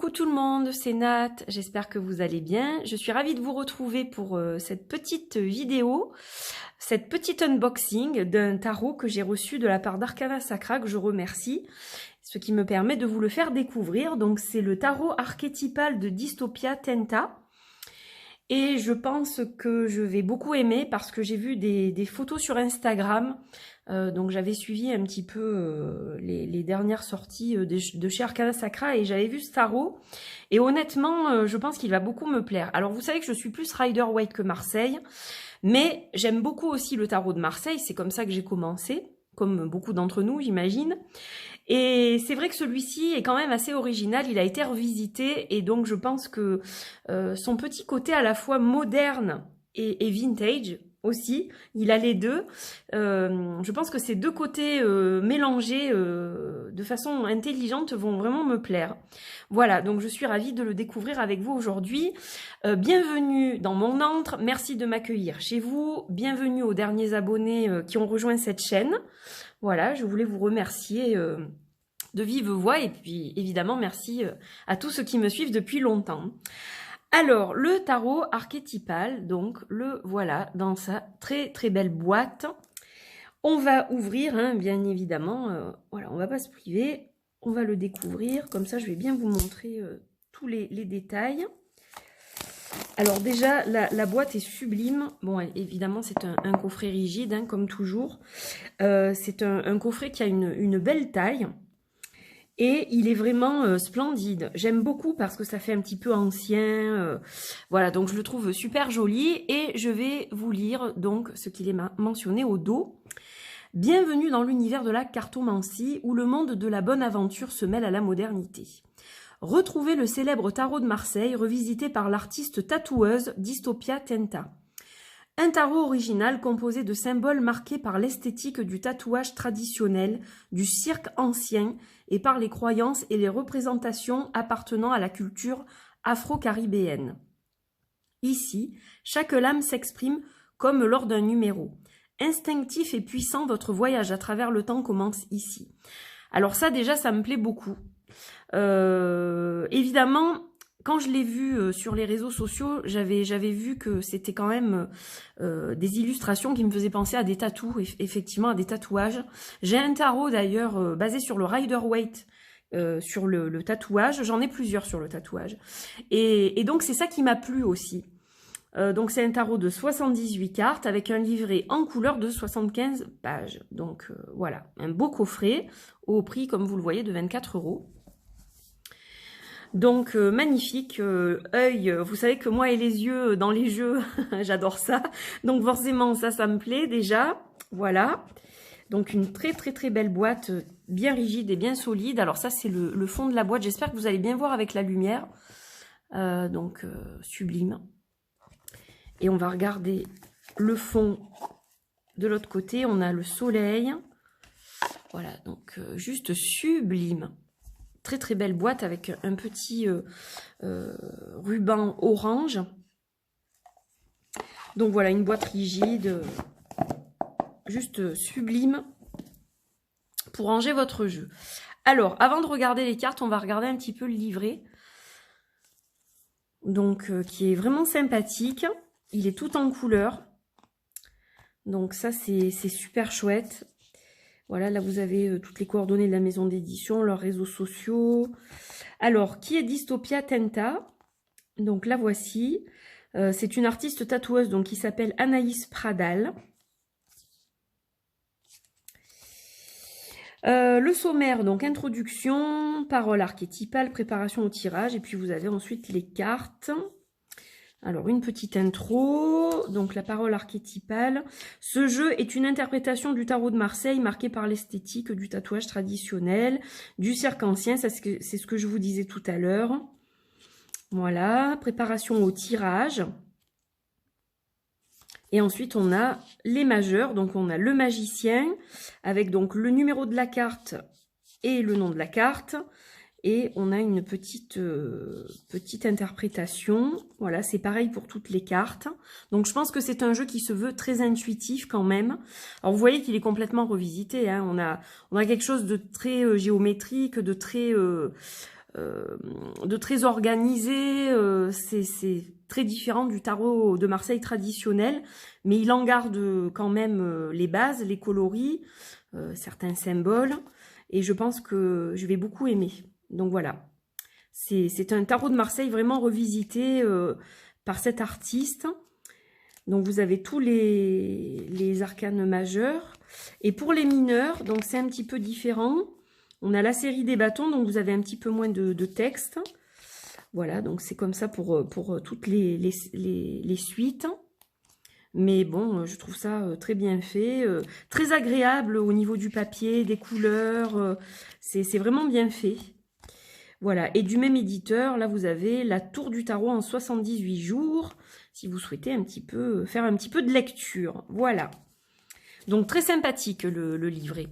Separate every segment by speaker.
Speaker 1: Coucou tout le monde, c'est Nat, j'espère que vous allez bien. Je suis ravie de vous retrouver pour cette petite vidéo, cette petite unboxing d'un tarot que j'ai reçu de la part d'Arcana Sacra, que je remercie, ce qui me permet de vous le faire découvrir. Donc c'est le tarot archétypal de Dystopia Tenta. Et je pense que je vais beaucoup aimer parce que j'ai vu des photos sur Instagram. Donc j'avais suivi un petit peu les dernières sorties de chez Arcana Sacra et j'avais vu ce tarot. Et honnêtement, je pense qu'il va beaucoup me plaire. Alors vous savez que je suis plus Rider-Waite que Marseille. Mais j'aime beaucoup aussi le tarot de Marseille. C'est comme ça que j'ai commencé. Comme beaucoup d'entre nous, j'imagine. Et c'est vrai que celui-ci est quand même assez original, il a été revisité et donc je pense que son petit côté à la fois moderne et vintage aussi, il a les deux. Je pense que ces deux côtés mélangés de façon intelligente vont vraiment me plaire. Voilà, donc je suis ravie de le découvrir avec vous aujourd'hui. Bienvenue dans mon antre, merci de m'accueillir chez vous. Bienvenue aux derniers abonnés qui ont rejoint cette chaîne. Voilà, je voulais vous remercier de vive voix et puis évidemment merci à tous ceux qui me suivent depuis longtemps. Alors, le tarot archétypal, donc le voilà dans sa très très belle boîte. On va ouvrir, hein, bien évidemment, voilà, on va pas se priver, on va le découvrir, comme ça je vais bien vous montrer tous les détails. Alors déjà, la boîte est sublime. Bon, évidemment, c'est un coffret rigide, hein, comme toujours. C'est un coffret qui a une belle taille. Et il est vraiment splendide. J'aime beaucoup parce que ça fait un petit peu ancien. Voilà, donc je le trouve super joli. Et je vais vous lire donc ce qu'il est mentionné au dos. Bienvenue dans l'univers de la cartomancie où le monde de la bonne aventure se mêle à la modernité. Retrouvez le célèbre tarot de Marseille revisité par l'artiste tatoueuse Dystopia Tenta. Un tarot original composé de symboles marqués par l'esthétique du tatouage traditionnel, du cirque ancien et par les croyances et les représentations appartenant à la culture afro-caribéenne. Ici, chaque lame s'exprime comme lors d'un numéro. Instinctif et puissant, votre voyage à travers le temps commence ici. Alors ça déjà, ça me plaît beaucoup. Évidemment, quand je l'ai vu sur les réseaux sociaux, j'avais vu que c'était quand même des illustrations qui me faisaient penser à des tatous, effectivement à des tatouages. J'ai un tarot d'ailleurs basé sur le Rider-Waite, sur le tatouage. J'en ai plusieurs sur le tatouage. Et donc c'est ça qui m'a plu aussi. Donc c'est un tarot de 78 cartes avec un livret en couleur de 75 pages. Donc voilà, un beau coffret au prix, comme vous le voyez, de 24 €. Donc magnifique, œil, vous savez que moi et les yeux dans les jeux, j'adore ça. Donc forcément ça me plaît déjà, voilà. Donc une très très très belle boîte, bien rigide et bien solide. Alors ça c'est le fond de la boîte, j'espère que vous allez bien voir avec la lumière. Donc sublime. Et on va regarder le fond de l'autre côté, on a le soleil. Voilà, donc juste sublime. Très très belle boîte avec un petit ruban orange. Donc voilà, une boîte rigide, juste sublime pour ranger votre jeu. Alors, avant de regarder les cartes, on va regarder un petit peu le livret. Donc, qui est vraiment sympathique. Il est tout en couleur. Donc ça, c'est super chouette. Voilà, là vous avez toutes les coordonnées de la maison d'édition, leurs réseaux sociaux. Alors, qui est Dystopia Tenta? Donc la voici. C'est une artiste tatoueuse donc, qui s'appelle Anaïs Pradal. Le sommaire, donc introduction, parole archétypale, préparation au tirage. Et puis vous avez ensuite les cartes. Alors, une petite intro, donc la parole archétypale. Ce jeu est une interprétation du tarot de Marseille marqué par l'esthétique du tatouage traditionnel, du cirque ancien, c'est ce que je vous disais tout à l'heure. Voilà, préparation au tirage. Et ensuite, on a les majeurs, donc on a le magicien, avec donc le numéro de la carte et le nom de la carte. Et on a une petite interprétation. Voilà, c'est pareil pour toutes les cartes. Donc je pense que c'est un jeu qui se veut très intuitif quand même. Alors vous voyez qu'il est complètement revisité, hein. On a quelque chose de très géométrique, de très de très organisé. C'est très différent du tarot de Marseille traditionnel, mais il en garde quand même les bases, les coloris, certains symboles, et je pense que je vais beaucoup aimer. Donc voilà, c'est un tarot de Marseille vraiment revisité par cet artiste. Donc vous avez tous les arcanes majeurs. Et pour les mineurs, donc c'est un petit peu différent. On a la série des bâtons, donc vous avez un petit peu moins de texte. Voilà, donc c'est comme ça pour toutes les suites. Mais bon, je trouve ça très bien fait, très agréable au niveau du papier, des couleurs. C'est vraiment bien fait. Voilà, et du même éditeur, là vous avez la Tour du Tarot en 78 jours, si vous souhaitez faire un petit peu de lecture. Voilà. Donc très sympathique le livret.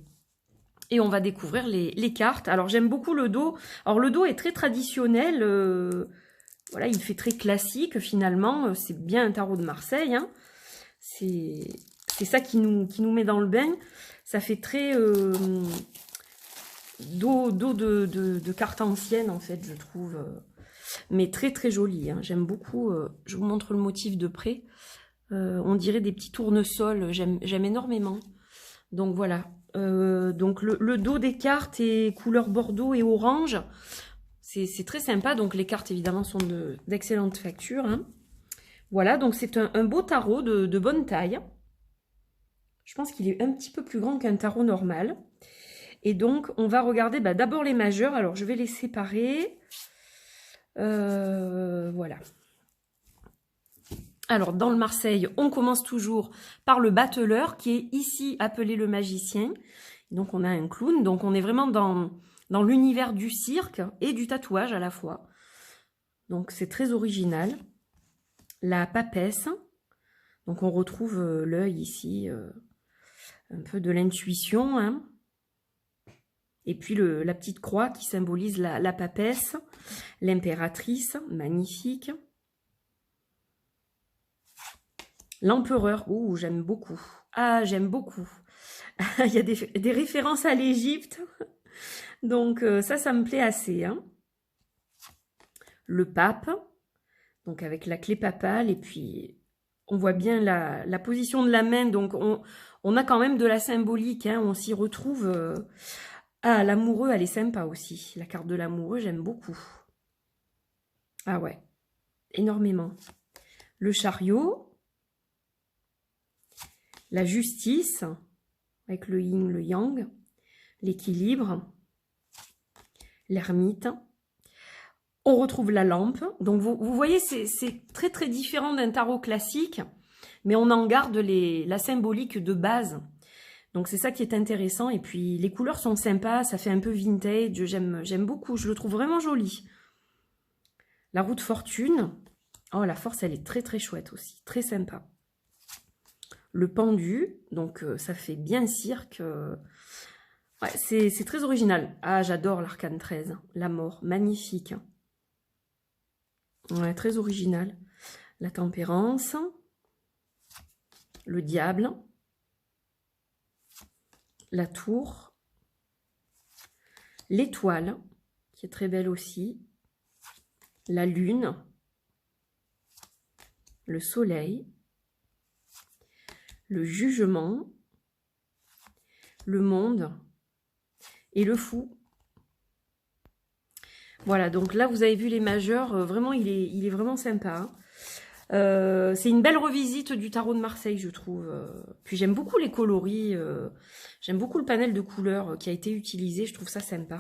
Speaker 1: Et on va découvrir les cartes. Alors j'aime beaucoup le dos. Alors le dos est très traditionnel. Voilà, il fait très classique finalement. C'est bien un tarot de Marseille. Hein. C'est ça qui nous met dans le bain. Ça fait très dos de cartes anciennes en fait, je trouve. Mais très très joli. Hein. J'aime beaucoup. Je vous montre le motif de près. On dirait des petits tournesols. J'aime énormément. Donc voilà. Donc le dos des cartes est couleur bordeaux et orange. C'est très sympa. Donc les cartes évidemment sont d'excellente facture. Hein. Voilà, donc c'est un beau tarot de bonne taille. Je pense qu'il est un petit peu plus grand qu'un tarot normal. Et donc on va regarder d'abord les majeurs. Alors je vais les séparer. Voilà. Alors, dans le Marseille, on commence toujours par le battleur, qui est ici appelé le magicien. Donc, on a un clown. Donc, on est vraiment dans l'univers du cirque et du tatouage à la fois. Donc, c'est très original. La papesse. Donc, on retrouve l'œil ici, un peu de l'intuition. Hein. Et puis, la petite croix qui symbolise la papesse. L'impératrice, magnifique. L'empereur, ouh, j'aime beaucoup. Ah, j'aime beaucoup. Il y a des références à l'Égypte. Donc, ça me plaît assez. Hein. Le pape, donc avec la clé papale. Et puis, on voit bien la position de la main. Donc, on a quand même de la symbolique. Hein, on s'y retrouve. Ah, l'amoureux, elle est sympa aussi. La carte de l'amoureux, j'aime beaucoup. Ah ouais, énormément. Le chariot. La justice, avec le yin, le yang, l'équilibre, l'ermite. On retrouve la lampe. Donc, vous voyez, c'est très, très différent d'un tarot classique, mais on en garde la symbolique de base. Donc, c'est ça qui est intéressant. Et puis, les couleurs sont sympas, ça fait un peu vintage. J'aime beaucoup, je le trouve vraiment joli. La roue de fortune. Oh, la force, elle est très, très chouette aussi, très sympa. Le pendu, donc ça fait bien cirque. Ouais, c'est très original. Ah, j'adore l'arcane 13. La mort, magnifique. Ouais, très original. La tempérance. Le diable. La tour. L'étoile, qui est très belle aussi. La lune. Le soleil. Le jugement, le monde et le fou. Voilà, donc là, vous avez vu les majeurs. Vraiment, il est vraiment sympa. C'est une belle revisite du tarot de Marseille, je trouve. Puis j'aime beaucoup les coloris. J'aime beaucoup le panel de couleurs qui a été utilisé. Je trouve ça sympa.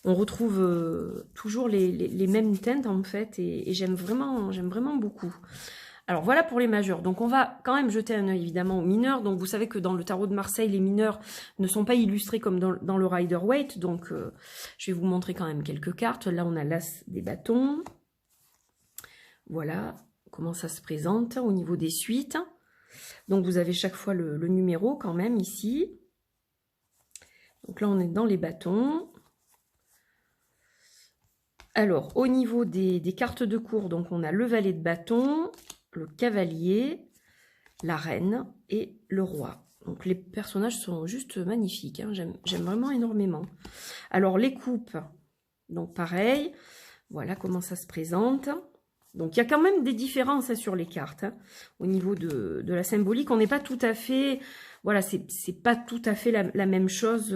Speaker 1: On retrouve toujours les mêmes teintes, en fait. Et j'aime vraiment beaucoup. Alors voilà pour les majeurs. Donc on va quand même jeter un œil évidemment aux mineurs. Donc vous savez que dans le tarot de Marseille, les mineurs ne sont pas illustrés comme dans le Rider-Waite. Donc je vais vous montrer quand même quelques cartes. Là on a l'as des bâtons. Voilà comment ça se présente au niveau des suites. Donc vous avez chaque fois le numéro quand même ici. Donc là on est dans les bâtons. Alors au niveau des cartes de cour, donc on a le valet de bâton, le cavalier, la reine et le roi. Donc les personnages sont juste magnifiques, hein. J'aime vraiment énormément. Alors les coupes, Donc pareil, voilà comment ça se présente. Donc il y a quand même des différences hein, sur les cartes. Hein. Au niveau de la symbolique, on n'est pas tout à fait... Voilà, c'est pas tout à fait la même chose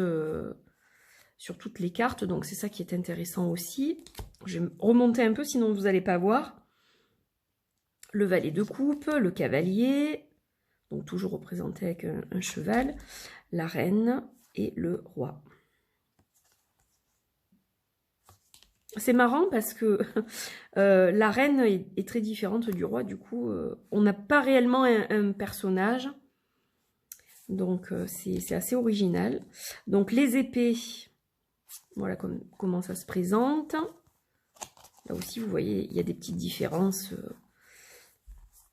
Speaker 1: sur toutes les cartes. Donc c'est ça qui est intéressant aussi. Je vais remonter un peu, sinon vous n'allez pas voir. Le valet de coupe, le cavalier, donc toujours représenté avec un cheval, la reine et le roi. C'est marrant parce que la reine est très différente du roi, du coup, on n'a pas réellement un personnage. Donc, c'est assez original. Donc, les épées, voilà comment ça se présente. Là aussi, vous voyez, il y a des petites différences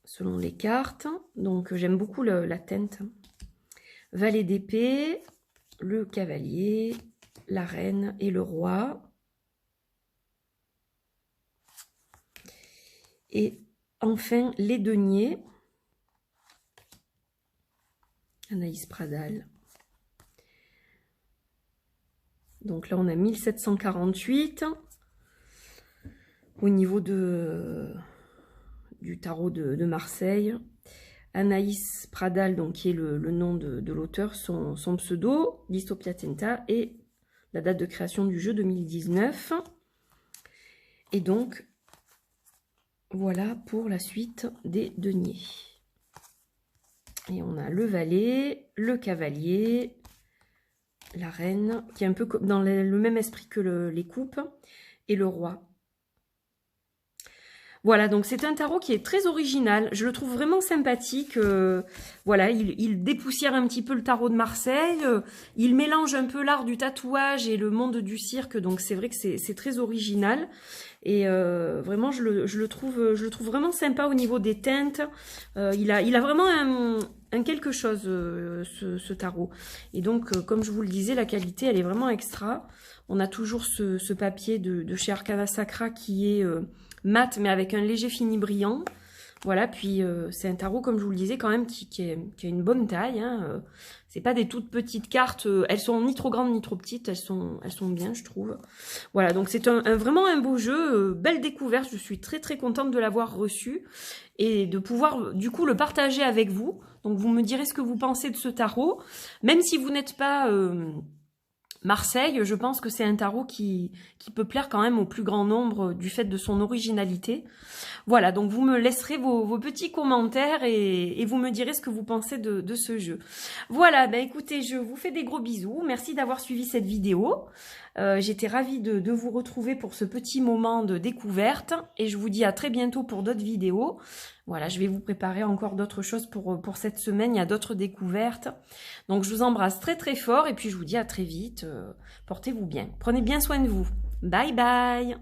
Speaker 1: selon les cartes. Donc, j'aime beaucoup la teinte. Valet d'épée, le cavalier, la reine et le roi. Et enfin, les deniers. Anaïs Pradal. Donc là, on a 1748. Au niveau du tarot de Marseille. Anaïs Pradal, donc, qui est le nom de l'auteur, son pseudo, Dystopia Tenta, et la date de création du jeu 2019. Et donc, voilà pour la suite des deniers. Et on a le valet, le cavalier, la reine, qui est un peu dans le même esprit que les coupes, et le roi. Voilà, donc c'est un tarot qui est très original. Je le trouve vraiment sympathique. Voilà, il dépoussière un petit peu le tarot de Marseille. Il mélange un peu l'art du tatouage et le monde du cirque. Donc c'est vrai que c'est très original. Et vraiment, je le trouve vraiment sympa au niveau des teintes. Il a vraiment un quelque chose, ce tarot. Et donc, comme je vous le disais, la qualité, elle est vraiment extra. On a toujours ce papier de chez Arcana Sacra qui est mat, mais avec un léger fini brillant. Voilà, puis c'est un tarot, comme je vous le disais, quand même, qui a une bonne taille. Hein. C'est pas des toutes petites cartes. Elles sont ni trop grandes ni trop petites. Elles sont bien, je trouve. Voilà, donc c'est vraiment un beau jeu. Belle découverte. Je suis très très contente de l'avoir reçu et de pouvoir, du coup, le partager avec vous. Donc, vous me direz ce que vous pensez de ce tarot. Même si vous n'êtes pas... Marseille, je pense que c'est un tarot qui peut plaire quand même au plus grand nombre du fait de son originalité. Voilà, donc vous me laisserez vos petits commentaires et vous me direz ce que vous pensez de ce jeu. Voilà, ben écoutez, je vous fais des gros bisous. Merci d'avoir suivi cette vidéo. J'étais ravie de vous retrouver pour ce petit moment de découverte et je vous dis à très bientôt pour d'autres vidéos. Voilà, je vais vous préparer encore d'autres choses pour cette semaine. Il y a d'autres découvertes. Donc, je vous embrasse très très fort et puis je vous dis à très vite. Portez-vous bien. Prenez bien soin de vous. Bye bye.